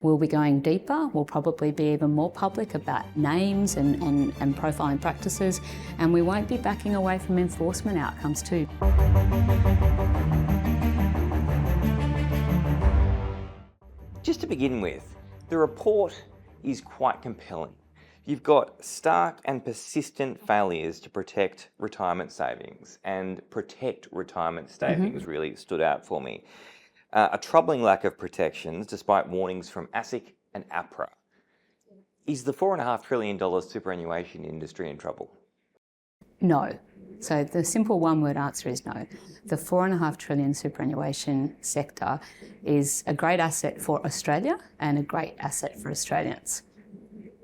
We'll be going deeper. We'll probably be even more public about names and profiling practices, and we won't be backing away from enforcement outcomes too. Just to begin with, the report is quite compelling. You've got stark and persistent failures to protect retirement savings, and protect retirement savings really stood out for me. A troubling lack of protections despite warnings from ASIC and APRA. Is the $4.5 trillion superannuation industry in trouble? No. So the simple one-word answer is no. The $4.5 trillion superannuation sector is a great asset for Australia and a great asset for Australians.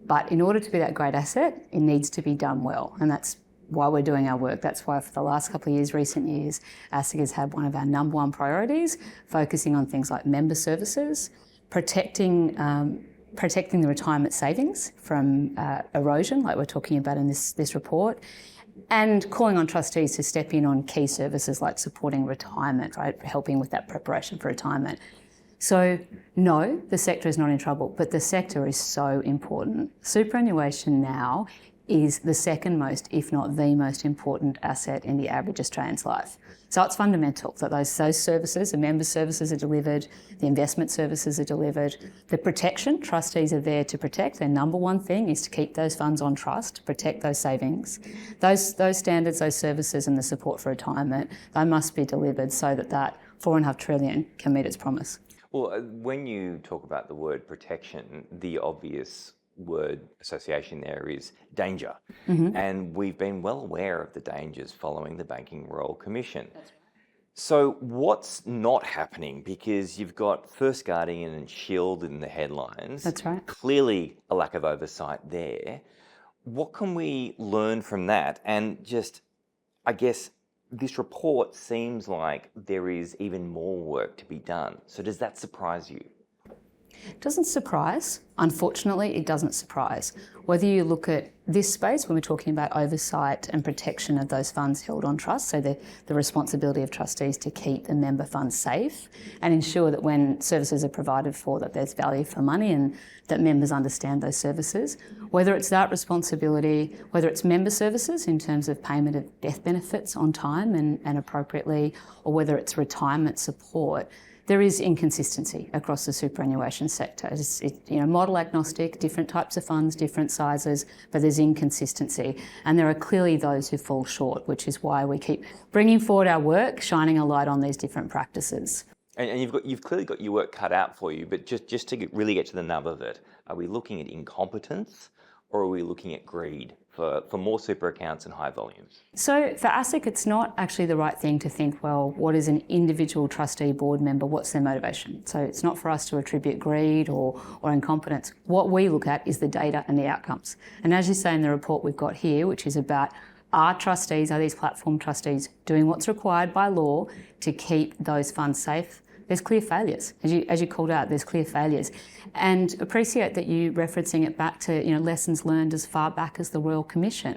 But in order to be that great asset, it needs to be done well, and that's why we're doing our work. That's why for the last couple of years, recent years, ASIC has had one of our number one priorities, focusing on things like member services, protecting the retirement savings from erosion, like we're talking about in this report, and calling on trustees to step in on key services like supporting retirement, right, helping with that preparation for retirement. So no, the sector is not in trouble, but the sector is so important. Superannuation now is the second most, if not the most important asset in the average Australian's life. So it's fundamental that those services, the member services are delivered, the investment services are delivered, the protection, trustees are there to protect. Their number one thing is to keep those funds on trust, protect those savings. Those standards, those services and the support for retirement, they must be delivered so that that $4.5 trillion can meet its promise. Well, when you talk about the word protection, the obvious word association there is danger. And we've been well aware of the dangers following the Banking Royal Commission. That's right. So what's not happening? Because you've got First Guardian and Shield in the headlines. That's right. Clearly a lack of oversight there. What can we learn from that? And just, I guess, this report seems like there is even more work to be done. So does that surprise you? It doesn't surprise. Unfortunately, it doesn't surprise. Whether you look at this space, when we're talking about oversight and protection of those funds held on trust, so the responsibility of trustees to keep the member funds safe and ensure that when services are provided for, that there's value for money and that members understand those services. Whether it's that responsibility, whether it's member services in terms of payment of death benefits on time and appropriately, or whether it's retirement support, there is inconsistency across the superannuation sector. It's model agnostic, different types of funds, different sizes, but there's inconsistency. And there are clearly those who fall short, which is why we keep bringing forward our work, shining a light on these different practices. And you've clearly got your work cut out for you, but just to really get to the nub of it, are we looking at incompetence or are we looking at greed for more super accounts and high volumes? So for ASIC, it's not actually the right thing to think, well, what is an individual trustee board member, what's their motivation? So it's not for us to attribute greed or incompetence. What we look at is the data and the outcomes. And as you say in the report we've got here, which is about are these platform trustees doing what's required by law to keep those funds safe? There's clear failures. As you called out, there's clear failures. And appreciate that you referencing it back to lessons learned as far back as the Royal Commission.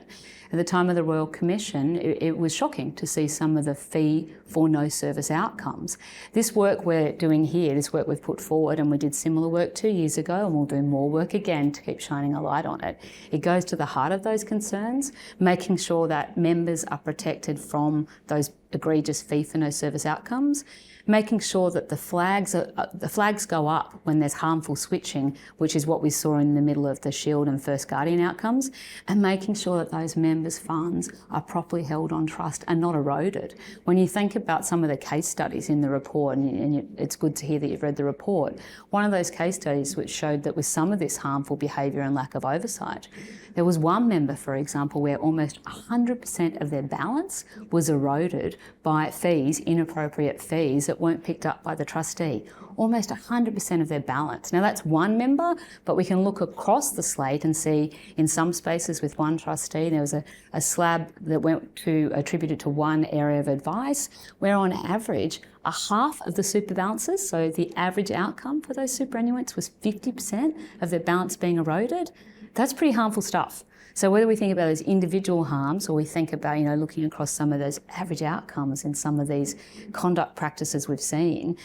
At the time of the Royal Commission, it was shocking to see some of the fee for no service outcomes. This work we're doing here, this work we've put forward, and we did similar work 2 years ago, and we'll do more work again to keep shining a light on it. It goes to the heart of those concerns, making sure that members are protected from those egregious fee for no service outcomes, making sure that the flags go up when there's harmful switching, which is what we saw in the middle of the Shield and First Guardian outcomes, and making sure that those members' funds are properly held on trust and not eroded. When you think about some of the case studies in the report, and it's good to hear that you've read the report, one of those case studies which showed that with some of this harmful behaviour and lack of oversight, there was one member, for example, where almost 100% of their balance was eroded by fees, inappropriate fees that weren't picked up by the trustee. Almost 100% of their balance. Now that's one member, but we can look across the slate and see in some spaces with one trustee, there was a slab that attributed to one area of advice, where on average, a half of the super balances, so the average outcome for those superannuants was 50% of their balance being eroded. That's pretty harmful stuff. So whether we think about those individual harms or we think about, looking across some of those average outcomes in some of these conduct practices we've seen,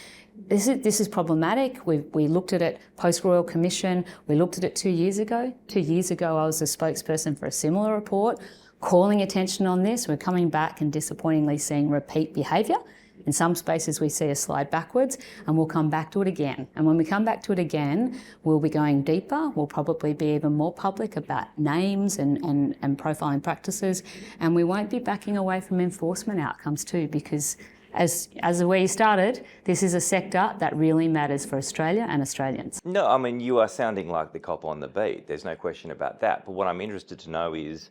this is problematic. We looked at it post-Royal Commission. We looked at it 2 years ago. 2 years ago, I was a spokesperson for a similar report, calling attention on this. We're coming back and disappointingly seeing repeat behaviour. In some spaces, we see a slide backwards, and we'll come back to it again. And when we come back to it again, we'll be going deeper. We'll probably be even more public about names and profiling practices. And we won't be backing away from enforcement outcomes too, because as where you started, this is a sector that really matters for Australia and Australians. No, I mean, you are sounding like the cop on the beat. There's no question about that. But what I'm interested to know is,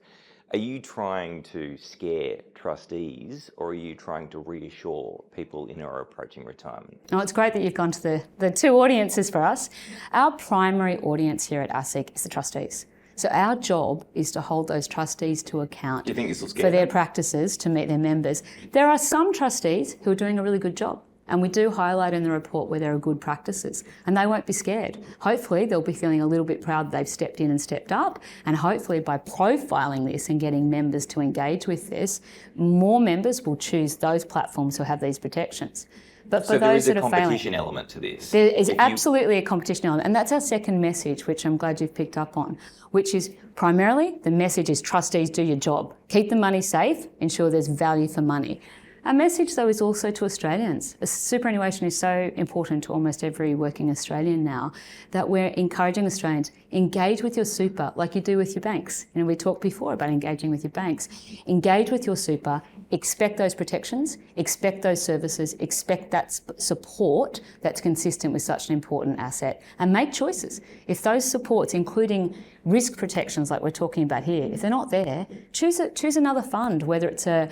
are you trying to scare trustees, or are you trying to reassure people in or approaching retirement? Oh, it's great that you've gone to the two audiences for us. Our primary audience here at ASIC is the trustees. So our job is to hold those trustees to account. Do you think this will scare for their them? practices to meet their members? There are some trustees who are doing a really good job. And we do highlight in the report where there are good practices, and they won't be scared. Hopefully they'll be feeling a little bit proud that they've stepped in and stepped up, and hopefully by profiling this and getting members to engage with this, more members will choose those platforms who have these protections. But for So there those is a that are failing, competition element to this. there is absolutely a competition element, and that's our second message, which I'm glad you've picked up on, which is primarily the message is trustees, do your job. Keep the money safe, ensure there's value for money. Our message, though, is also to Australians. Superannuation is so important to almost every working Australian now that we're encouraging Australians, engage with your super like you do with your banks. We talked before about engaging with your banks. Engage with your super, expect those protections, expect those services, expect that support that's consistent with such an important asset, and make choices. If those supports, including risk protections like we're talking about here, if they're not there, choose another fund, whether it's a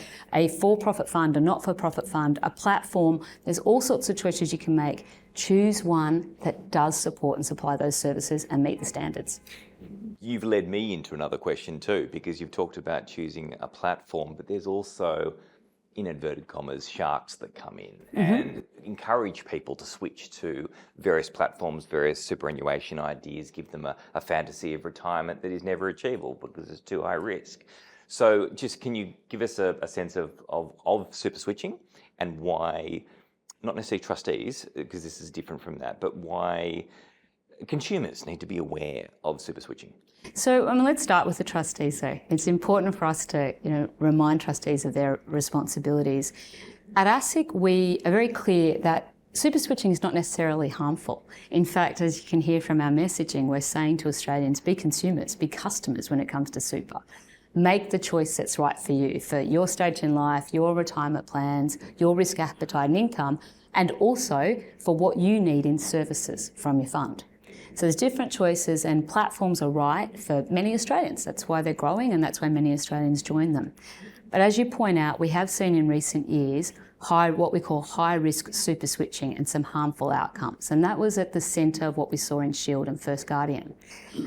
for-profit fund, a not-for-profit fund, a platform. There's all sorts of choices you can make. Choose one that does support and supply those services and meet the standards. You've led me into another question too, because you've talked about choosing a platform, but there's also, in inverted commas, sharks that come in and encourage people to switch to various platforms, various superannuation ideas, give them a fantasy of retirement that is never achievable because it's too high risk. So just can you give us a sense of super switching and why, not necessarily trustees, because this is different from that, but why consumers need to be aware of super switching? So let's start with the trustees though. It's important for us to remind trustees of their responsibilities. At ASIC, we are very clear that super switching is not necessarily harmful. In fact, as you can hear from our messaging, we're saying to Australians, be consumers, be customers when it comes to super. Make the choice that's right for you, for your stage in life, your retirement plans, your risk appetite and income, and also for what you need in services from your fund. So there's different choices, and platforms are right for many Australians. That's why they're growing, and that's why many Australians join them. But as you point out, we have seen in recent years what we call high-risk super switching and some harmful outcomes. And that was at the centre of what we saw in Shield and First Guardian.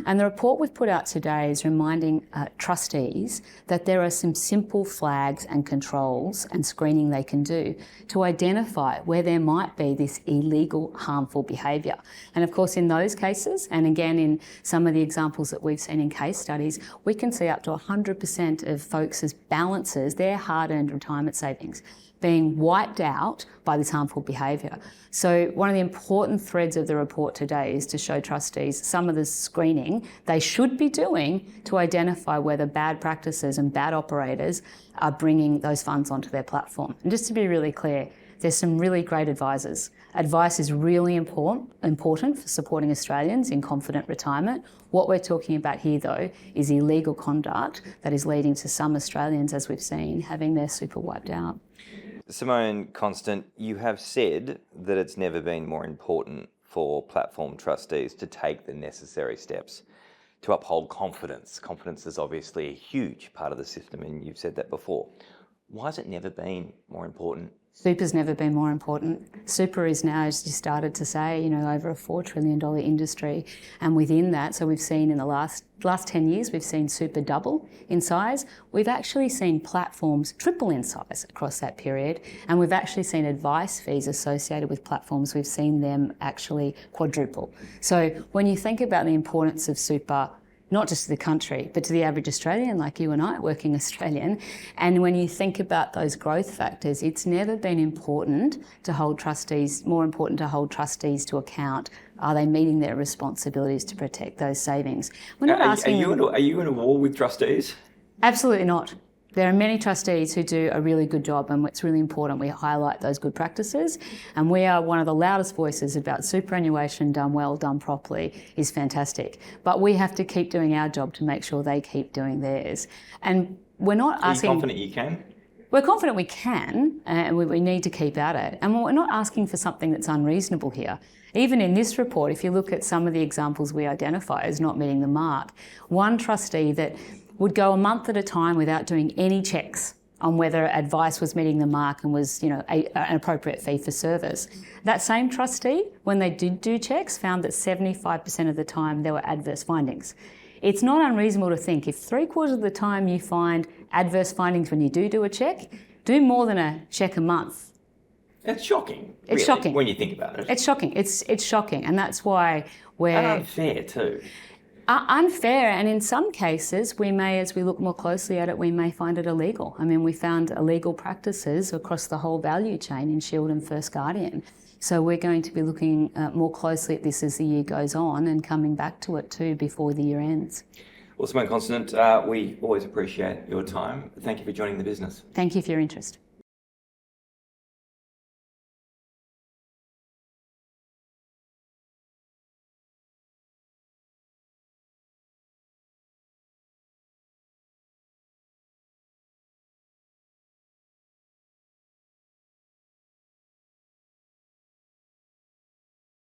And the report we've put out today is reminding trustees that there are some simple flags and controls and screening they can do to identify where there might be this illegal, harmful behaviour. And of course, in those cases, and again in some of the examples that we've seen in case studies, we can see up to 100% of folks' balances, their hard-earned retirement savings, being wiped out by this harmful behaviour. So one of the important threads of the report today is to show trustees some of the screening they should be doing to identify whether bad practices and bad operators are bringing those funds onto their platform. And just to be really clear, there's some really great advisors. Advice is really important for supporting Australians in confident retirement. What we're talking about here, though, is illegal conduct that is leading to some Australians, as we've seen, having their super wiped out. Simone Constant, you have said that it's never been more important for platform trustees to take the necessary steps to uphold confidence. Confidence is obviously a huge part of the system, and you've said that before. Why has it never been more important? Super's never been more important. Super is now, as you started to say, over a $4 trillion industry. And within that, so we've seen in the last 10 years, we've seen super double in size. We've actually seen platforms triple in size across that period. And we've actually seen advice fees associated with platforms, we've seen them actually quadruple. So when you think about the importance of super, not just to the country, but to the average Australian like you and I, working Australian. And when you think about those growth factors, it's never been more important to hold trustees to account. Are they meeting their responsibilities to protect those savings? We're not asking are you in a war with trustees? Absolutely not. There are many trustees who do a really good job, and it's really important we highlight those good practices. And we are one of the loudest voices about superannuation done well, done properly is fantastic. But we have to keep doing our job to make sure they keep doing theirs. And we're not asking... Are you confident you can? We're confident we can, and we need to keep at it. And we're not asking for something that's unreasonable here. Even in this report, if you look at some of the examples we identify as not meeting the mark, one trustee that would go a month at a time without doing any checks on whether advice was meeting the mark and was, an appropriate fee for service. That same trustee, when they did do checks, found that 75% of the time there were adverse findings. It's not unreasonable to think if 3/4 of the time you find adverse findings when you do a check, do more than a check a month. It's shocking. It's really, shocking. When you think about it. It's shocking. It's shocking. And that's why we're... And unfair too. Unfair, and in some cases we may, as we look more closely at it, we may find it illegal. I mean, we found illegal practices across the whole value chain in Shield and First Guardian. So we're going to be looking more closely at this as the year goes on and coming back to it too before the year ends. Well, Simone Constant, we always appreciate your time. Thank you for joining the business. Thank you for your interest.